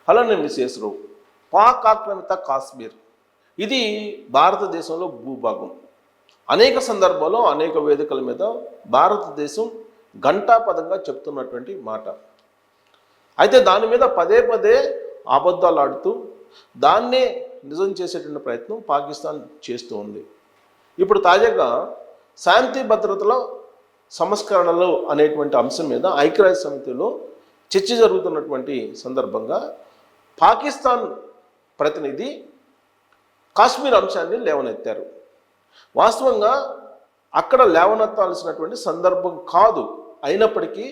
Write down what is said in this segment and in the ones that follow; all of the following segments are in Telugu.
హలో నేను విశేషరావు. పాక్ ఆక్రమిత కాశ్మీర్ ఇది భారతదేశంలో భూభాగం. అనేక సందర్భాల్లో అనేక వేదికల మీద భారతదేశం ఘంటాపదంగా చెప్తున్నటువంటి మాట. అయితే దాని మీద పదే పదే అబద్ధాలు ఆడుతూ దాన్నే నిజం చేసేటువంటి ప్రయత్నం పాకిస్తాన్ చేస్తూ ఉంది. ఇప్పుడు తాజాగా శాంతి భద్రతల సంస్కరణలు అనేటువంటి అంశం మీద ఐక్యరాజ్య సమితిలో చర్చ జరుగుతున్నటువంటి సందర్భంగా పాకిస్తాన్ ప్రతినిధి కాశ్మీర్ అంశాన్ని లేవనెత్తారు. వాస్తవంగా అక్కడ లేవనెత్తాల్సినటువంటి సందర్భం కాదు, అయినప్పటికీ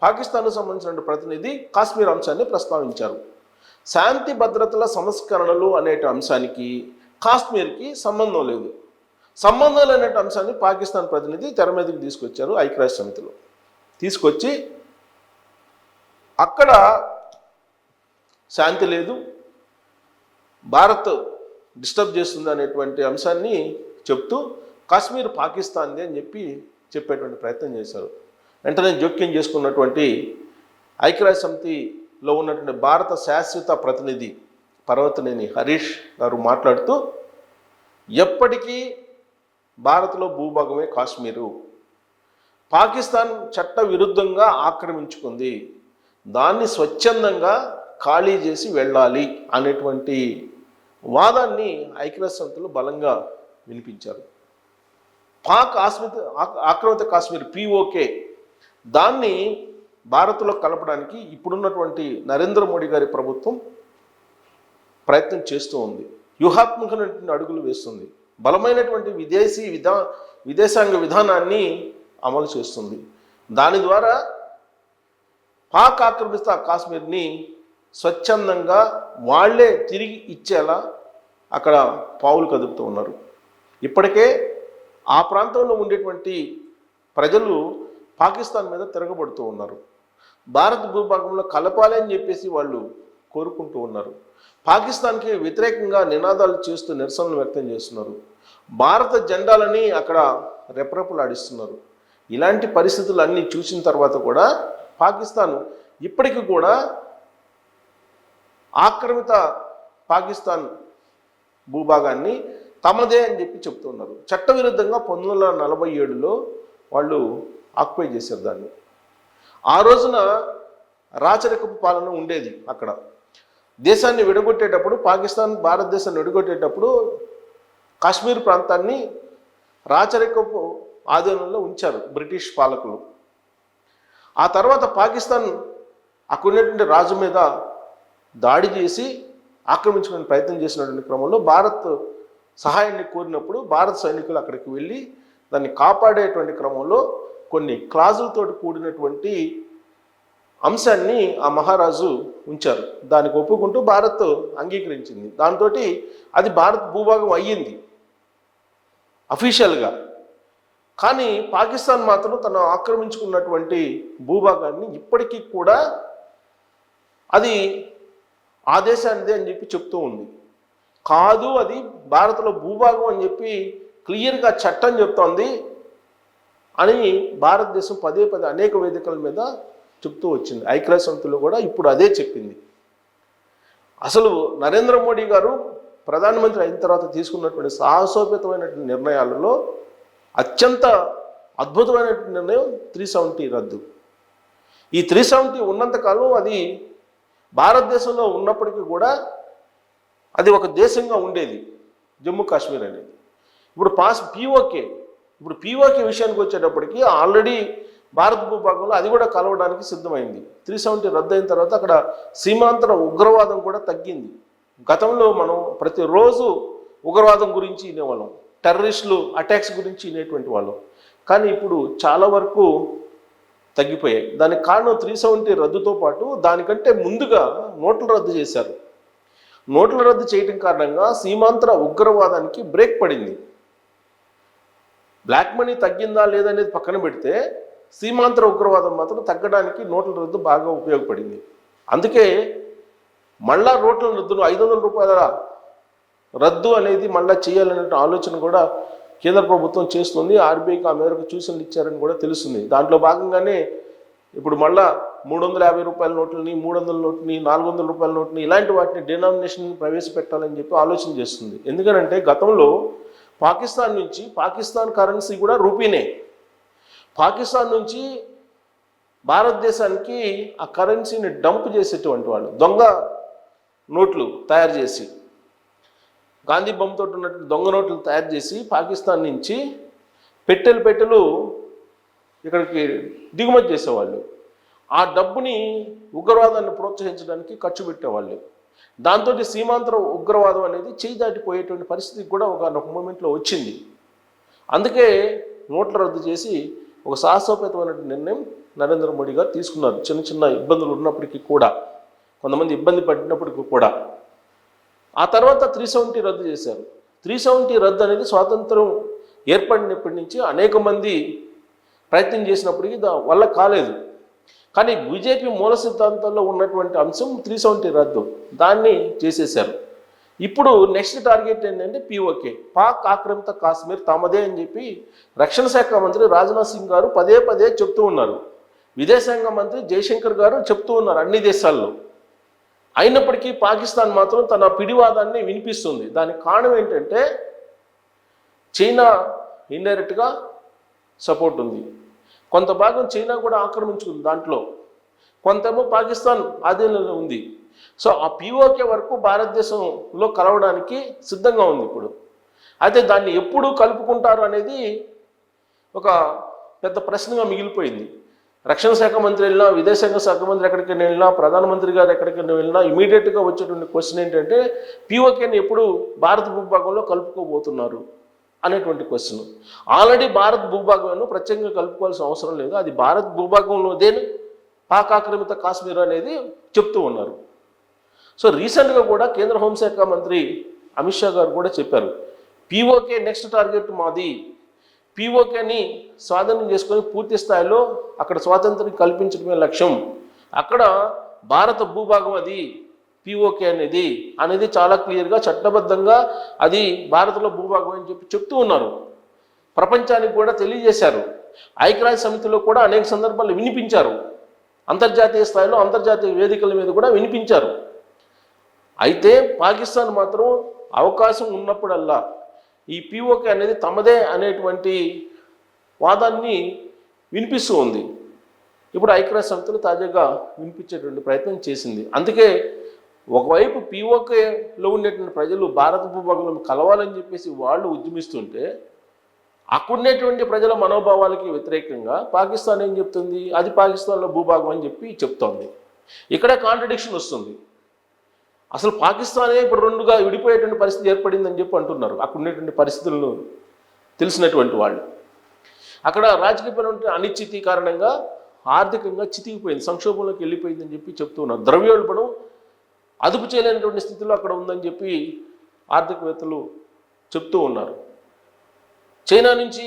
పాకిస్తాన్కు సంబంధించిన ప్రతినిధి కాశ్మీర్ అంశాన్ని ప్రస్తావించారు. శాంతి భద్రతల సంస్కరణలు అనే అంశానికి కాశ్మీర్కి సంబంధం లేదు. సంబంధం లేని అంశాన్ని పాకిస్తాన్ ప్రతినిధి తెర మీదకి తీసుకొచ్చారు. ఐక్యరాజ్య సమితిలో తీసుకొచ్చి అక్కడ శాంతి లేదు, భారత్ డిస్టర్బ్ చేస్తుంది అనేటువంటి అంశాన్ని చెప్తూ కాశ్మీర్ పాకిస్తాన్ది అని చెప్పేటువంటి ప్రయత్నం చేశారు. వెంటనే జోక్యం చేసుకున్నటువంటి ఐక్యరాజ్య సమితిలో ఉన్నటువంటి భారత శాశ్వత ప్రతినిధి పర్వతనేని హరీష్ గారు మాట్లాడుతూ, ఎప్పటికీ భారత్లో భూభాగమే కాశ్మీరు, పాకిస్తాన్ చట్ట విరుద్ధంగా ఆక్రమించుకుంది, దాన్ని స్వచ్ఛందంగా ఖాళీ చేసి వెళ్ళాలి అనేటువంటి వాదాన్ని ఐక్యరాజ్య సమితిలో బలంగా వినిపించారు. పాక్ ఆక్రమిత కాశ్మీర్ POK దాన్ని భారత్లో కలపడానికి ఇప్పుడున్నటువంటి నరేంద్ర మోడీ గారి ప్రభుత్వం ప్రయత్నం చేస్తూ ఉంది. వ్యూహాత్మకమైనటువంటి అడుగులు వేస్తుంది. బలమైనటువంటి విదేశాంగ విధానాన్ని అమలు చేస్తుంది. దాని ద్వారా పాక్ ఆక్రమిత కాశ్మీర్ని స్వచ్ఛందంగా వాళ్లే తిరిగి ఇచ్చేలా అక్కడ పావులు కదుపుతూ ఉన్నారు. ఇప్పటికే ఆ ప్రాంతంలో ఉండేటువంటి ప్రజలు పాకిస్తాన్ మీద తిరగబడుతూ ఉన్నారు. భారత భూభాగంలో కలపాలి అని చెప్పేసి వాళ్ళు కోరుకుంటూ ఉన్నారు. పాకిస్తాన్కి వ్యతిరేకంగా నినాదాలు చేస్తూ నిరసనలు వ్యక్తం చేస్తున్నారు. భారత జెండాలని అక్కడ రెపరెపలాడిస్తున్నారు. ఇలాంటి పరిస్థితులు అన్నీ చూసిన తర్వాత కూడా పాకిస్తాన్ ఇప్పటికీ కూడా ఆక్రమిత పాకిస్తాన్ భూభాగాన్ని తమదే అని చెప్తున్నారు. చట్టవిరుద్ధంగా 1947లో వాళ్ళు ఆక్యుపై చేశారు దాన్ని. ఆ రోజున రాచరికపు పాలన ఉండేది అక్కడ. దేశాన్ని విడగొట్టేటప్పుడు, పాకిస్తాన్ భారతదేశాన్ని విడగొట్టేటప్పుడు కాశ్మీర్ ప్రాంతాన్ని రాచరికపు ఆధీనంలో ఉంచారు బ్రిటిష్ పాలకులు. ఆ తర్వాత పాకిస్తాన్ అక్కడున్నటువంటి రాజు మీద దాడి చేసి ఆక్రమించుకునే ప్రయత్నం చేసినటువంటి క్రమంలో భారత్ సహాయాన్ని కోరినప్పుడు భారత సైనికులు అక్కడికి వెళ్ళి దాన్ని కాపాడేటువంటి క్రమంలో కొన్ని క్లాజులతో కూడినటువంటి అంశాన్ని ఆ మహారాజు ఉంచారు. దానికి ఒప్పుకుంటూ భారత్ అంగీకరించింది. దాంతో అది భారత్ భూభాగం అయ్యింది అఫీషియల్గా. కానీ పాకిస్తాన్ మాత్రం తను ఆక్రమించుకున్నటువంటి భూభాగాన్ని ఇప్పటికీ కూడా అది ఆ దేశానిదే అని చెప్తూ ఉంది. కాదు, అది భారత్లో భూభాగం అని క్లియర్గా చట్టం చెప్తోంది అని భారతదేశం పదే పదే అనేక వేదికల మీద చెప్తూ వచ్చింది. ఐక్యరాజ్య సమితిలో కూడా ఇప్పుడు అదే చెప్పింది. అసలు నరేంద్ర మోడీ గారు ప్రధానమంత్రి అయిన తర్వాత తీసుకున్నటువంటి సాహసోపేతమైనటువంటి నిర్ణయాలలో అత్యంత అద్భుతమైనటువంటి నిర్ణయం 370 రద్దు. ఈ 370 ఉన్నంతకాలం అది భారతదేశంలో ఉన్నప్పటికీ కూడా అది ఒక దేశంగా ఉండేది జమ్మూ కాశ్మీర్ అనేది. ఇప్పుడు POK విషయానికి వచ్చేటప్పటికి ఆల్రెడీ భారత భూభాగంలో అది కూడా కలవడానికి సిద్ధమైంది. 370 రద్దు అయిన తర్వాత అక్కడ సీమాంతర ఉగ్రవాదం కూడా తగ్గింది. గతంలో మనం ప్రతిరోజు ఉగ్రవాదం గురించి వినేవాళ్ళం, టెర్రరిస్టులు అటాక్స్ గురించి వినేటువంటి వాళ్ళం. కానీ ఇప్పుడు చాలా వరకు తగ్గిపోయాయి. దానికి కారణం 370 రద్దుతో పాటు దానికంటే ముందుగా నోట్ల రద్దు చేశారు. నోట్ల రద్దు చేయడం కారణంగా సీమాంతర ఉగ్రవాదానికి బ్రేక్ పడింది. బ్లాక్ మనీ తగ్గిందా లేదనేది పక్కన పెడితే సీమాంతర ఉగ్రవాదం మాత్రం తగ్గడానికి నోట్ల రద్దు బాగా ఉపయోగపడింది. అందుకే మళ్ళా నోట్ల రద్దును 500 రూపాయల రద్దు అనేది మళ్ళీ చేయాలనే ఆలోచన కూడా కేంద్ర ప్రభుత్వం చేస్తుంది. RBIకి ఆ మేరకు సూచనలు ఇచ్చారని కూడా తెలుస్తుంది. దాంట్లో భాగంగానే ఇప్పుడు మళ్ళా రూపాయల నోట్లని, 300 నోట్ని, 400 రూపాయల నోట్ని ఇలాంటి వాటిని డినామినేషన్ ప్రవేశపెట్టాలని చెప్పి ఆలోచన చేస్తుంది. ఎందుకంటే గతంలో పాకిస్తాన్ నుంచి, పాకిస్తాన్ కరెన్సీ కూడా రూపీనే, పాకిస్తాన్ నుంచి భారతదేశానికి ఆ కరెన్సీని డంప్ చేసేటువంటి వాళ్ళు దొంగ నోట్లు తయారు చేసి, గాంధీ బొమ్మతో ఉన్నట్టు దొంగ నోట్లు తయారు చేసి పాకిస్తాన్ నుంచి పెట్టెలు ఇక్కడికి దిగుమతి చేసేవాళ్ళు. ఆ డబ్బుని ఉగ్రవాదాన్ని ప్రోత్సహించడానికి ఖర్చు పెట్టేవాళ్ళు. దాంతో సీమాంతర ఉగ్రవాదం అనేది చేయి దాటిపోయేటువంటి పరిస్థితి కూడా ఒక మూమెంట్లో వచ్చింది. అందుకే నోట్ల రద్దు చేసి ఒక సాహసోపేతమైన నిర్ణయం నరేంద్ర మోడీ గారు తీసుకున్నారు. చిన్న ఇబ్బందులు ఉన్నప్పటికీ కూడా, కొంతమంది ఇబ్బంది పడినప్పటికీ కూడా. ఆ తర్వాత 370 రద్దు చేశారు. 370 రద్దు అనేది స్వాతంత్రం ఏర్పడినప్పటి నుంచి అనేక మంది ప్రయత్నం చేసినప్పటికీ వల్ల కాలేదు. కానీ బీజేపీ మూల సిద్ధాంతాల్లో ఉన్నటువంటి అంశం 370 రద్దు, దాన్ని చేసేశారు. ఇప్పుడు నెక్స్ట్ టార్గెట్ ఏంటంటే పీఓకే, పాక్ ఆక్రమిత కాశ్మీర్ తమదే అని చెప్పి రక్షణ శాఖ మంత్రి రాజ్నాథ్ సింగ్ గారు పదే చెప్తూ ఉన్నారు. విదేశాంగ మంత్రి జయశంకర్ గారు చెప్తూ ఉన్నారు అన్ని దేశాల్లో. అయినప్పటికీ పాకిస్తాన్ మాత్రం తన పిడివాదాన్ని వినిపిస్తుంది. దానికి కారణం ఏంటంటే చైనా ఇండైరెక్ట్గా సపోర్ట్ ఉంది. కొంత భాగం చైనా కూడా ఆక్రమించుకుంది, దాంట్లో కొంతేమో పాకిస్తాన్ ఆధీనంలో ఉంది. సో ఆ పీఓకే వరకు భారతదేశంలో కలవడానికి సిద్ధంగా ఉంది ఇప్పుడు. అయితే దాన్ని ఎప్పుడు కలుపుకుంటారు అనేది ఒక పెద్ద ప్రశ్నగా మిగిలిపోయింది. రక్షణ శాఖ మంత్రి వెళ్ళినా, విదేశాంగ శాఖ మంత్రి ఎక్కడికైనా వెళ్ళినా, ప్రధానమంత్రి గారు ఎక్కడికైనా వెళ్ళినా ఇమీడియట్గా వచ్చేటువంటి క్వశ్చన్ ఏంటంటే పీఓకేని ఎప్పుడు భారత భూభాగంలో కలుపుకోబోతున్నారు అనేటువంటి క్వశ్చన్. ఆల్రెడీ భారత్ భూభాగంలో ప్రత్యేకంగా కలుపుకోవాల్సిన అవసరం లేదు, అది భారత్ భూభాగంలోదే పాక్ ఆక్రమిత కాశ్మీర్ అనేది చెప్తూ ఉన్నారు. సో రీసెంట్గా కూడా కేంద్ర హోంశాఖ మంత్రి అమిత్ షా గారు కూడా చెప్పారు, పీఓకే నెక్స్ట్ టార్గెట్ మాది, పీఓకేని స్వాధీనం చేసుకొని పూర్తి స్థాయిలో అక్కడ స్వాతంత్రం కల్పించడమే లక్ష్యం, అక్కడ భారత భూభాగం అది పీఓకే అనేది చాలా క్లియర్గా చట్టబద్ధంగా అది భారత్లో భూభాగం అని చెప్పి చెప్తూ ఉన్నారు. ప్రపంచానికి కూడా తెలియజేశారు. ఐక్యరాజ్య సమితిలో కూడా అనేక సందర్భాలు వినిపించారు, అంతర్జాతీయ స్థాయిలో అంతర్జాతీయ వేదికల మీద కూడా వినిపించారు. అయితే పాకిస్తాన్ మాత్రం అవకాశం ఉన్నప్పుడల్లా ఈ పీఓకే అనేది తమదే అనేటువంటి వాదాన్ని వినిపిస్తూ ఉంది. ఇప్పుడు ఐక్యరాజ్య సమితిలో తాజాగా వినిపించేటువంటి ప్రయత్నం చేసింది. అందుకే ఒకవైపు పీఓకేలో ఉండేటువంటి ప్రజలు భారత భూభాగంలో కలవాలని చెప్పేసి వాళ్ళు ఉద్యమిస్తుంటే, అక్కడున్నటువంటి ప్రజల మనోభావాలకి వ్యతిరేకంగా పాకిస్తాన్ ఏం చెప్తుంది, అది పాకిస్తాన్లో భూభాగం అని చెప్పి చెప్తోంది. ఇక్కడ కాంట్రడిక్షన్ వస్తుంది. అసలు పాకిస్తానే ఇప్పుడు రెండుగా విడిపోయేటువంటి పరిస్థితి ఏర్పడిందని చెప్పి అంటున్నారు అక్కడ ఉండేటువంటి పరిస్థితులను తెలిసినటువంటి వాళ్ళు. అక్కడ రాజకీయపరమైన అనిశ్చితి కారణంగా ఆర్థికంగా చితికిపోయింది, సంక్షోభంలోకి వెళ్ళిపోయిందని చెప్పి చెప్తున్నారు. ద్రవ్యోల్బణం అదుపు చేయలేనటువంటి స్థితిలో అక్కడ ఉందని చెప్పి ఆర్థికవేత్తలు చెప్తూ ఉన్నారు. చైనా నుంచి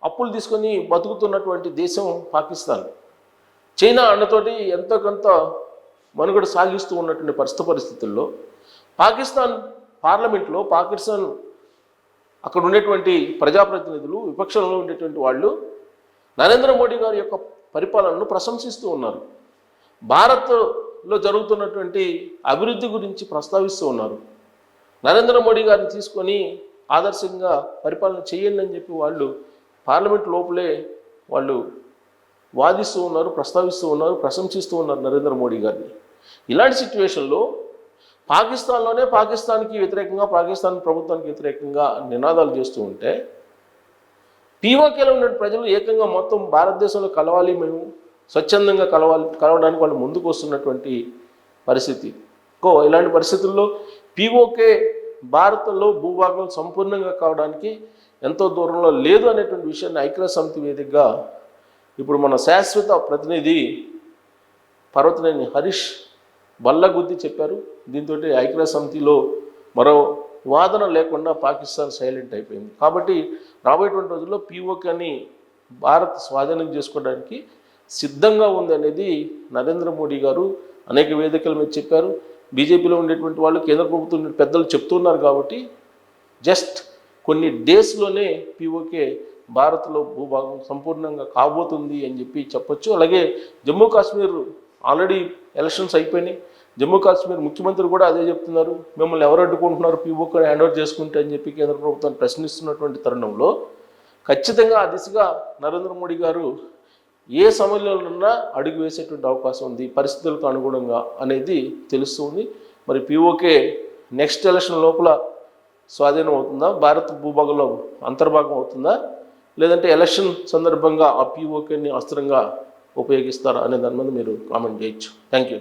అప్పులు తీసుకొని బతుకుతున్నటువంటి దేశం పాకిస్తాన్. చైనా అన్నతోటి ఎంతో కొంత మనుగడ సాగిస్తూ ఉన్నటువంటి పరిస్థితుల్లో పాకిస్తాన్ పార్లమెంట్లో పాకిస్తాన్ అక్కడ ఉండేటువంటి ప్రజాప్రతినిధులు, విపక్షంలో ఉండేటువంటి వాళ్ళు నరేంద్ర మోడీ గారి యొక్క పరిపాలనను ప్రశంసిస్తూ ఉన్నారు. భారత్లో జరుగుతున్నటువంటి అభివృద్ధి గురించి ప్రస్తావిస్తూ ఉన్నారు. నరేంద్ర మోడీ గారిని తీసుకొని ఆదర్శంగా పరిపాలన చేయండి అని చెప్పి వాళ్ళు పార్లమెంట్ లోపలే వాళ్ళు వాదిస్తూ ఉన్నారు, ప్రస్తావిస్తూ ఉన్నారు, ప్రశంసిస్తూ ఉన్నారు నరేంద్ర మోడీ గారిని. ఇలాంటి సిచ్యువేషన్లో పాకిస్తాన్లోనే పాకిస్తాన్కి వ్యతిరేకంగా, పాకిస్తాన్ ప్రభుత్వానికి వ్యతిరేకంగా నినాదాలు చేస్తూ ఉంటే, పీఓకేలో ఉన్న ప్రజలు ఏకంగా మొత్తం భారతదేశంలో కలవాలి, మేము స్వచ్ఛందంగా కలవడానికి వాళ్ళు ముందుకు వస్తున్నటువంటి పరిస్థితి. ఇలాంటి పరిస్థితుల్లో పీఓకే భారత్లో భూభాగం సంపూర్ణంగా కావడానికి ఎంతో దూరంలో లేదు అనేటువంటి విషయాన్ని ఐక్యరాజ్య సమితి వేదికగా ఇప్పుడు మన శాశ్వత ప్రతినిధి పర్వతనేని హరీష్ బల్లగుద్ది చెప్పారు. దీంతో ఐక్యరాజ్య సమితిలో మరో వాదన లేకుండా పాకిస్తాన్ సైలెంట్ అయిపోయింది. కాబట్టి రాబోయేటువంటి రోజుల్లో పీఓకేని భారత్ స్వాధీనం చేసుకోవడానికి సిద్ధంగా ఉంది అనేది నరేంద్ర మోడీ గారు అనేక వేదికల మీద చెప్పారు. బీజేపీలో ఉండేటువంటి వాళ్ళు, కేంద్ర ప్రభుత్వం పెద్దలు చెప్తున్నారు. కాబట్టి జస్ట్ కొన్ని డేస్లోనే పీఓకే భారత్లో భూభాగం సంపూర్ణంగా కాబోతుంది అని చెప్పి చెప్పొచ్చు. అలాగే జమ్మూ కాశ్మీర్ ఆల్రెడీ ఎలక్షన్స్ అయిపోయినాయి. జమ్మూ కాశ్మీర్ ముఖ్యమంత్రి కూడా అదే చెప్తున్నారు, మిమ్మల్ని ఎవరు అడ్డుకుంటున్నారు పీఓకే హ్యాండ్ ఓవర్ చేసుకుంటే అని చెప్పి కేంద్ర ప్రభుత్వాన్ని ప్రశ్నిస్తున్నటువంటి తరుణంలో ఖచ్చితంగా ఆ దిశగా నరేంద్ర మోడీ గారు ఏ సమయంలోనన్నా అడుగు వేసేటువంటి అవకాశం ఉంది పరిస్థితులకు అనుగుణంగా అనేది తెలుస్తుంది. మరి పీఓకే నెక్స్ట్ ఎలక్షన్ లోపల స్వాధీనం అవుతుందా, భారత్ భూభాగంలో అంతర్భాగం అవుతుందా, లేదంటే ఎలక్షన్ సందర్భంగా ఆ పీఓకేని అస్త్రంగా ఉపయోగిస్తారా అనే దాని మీద మీరు కామెంట్ చేయొచ్చు. Thank you.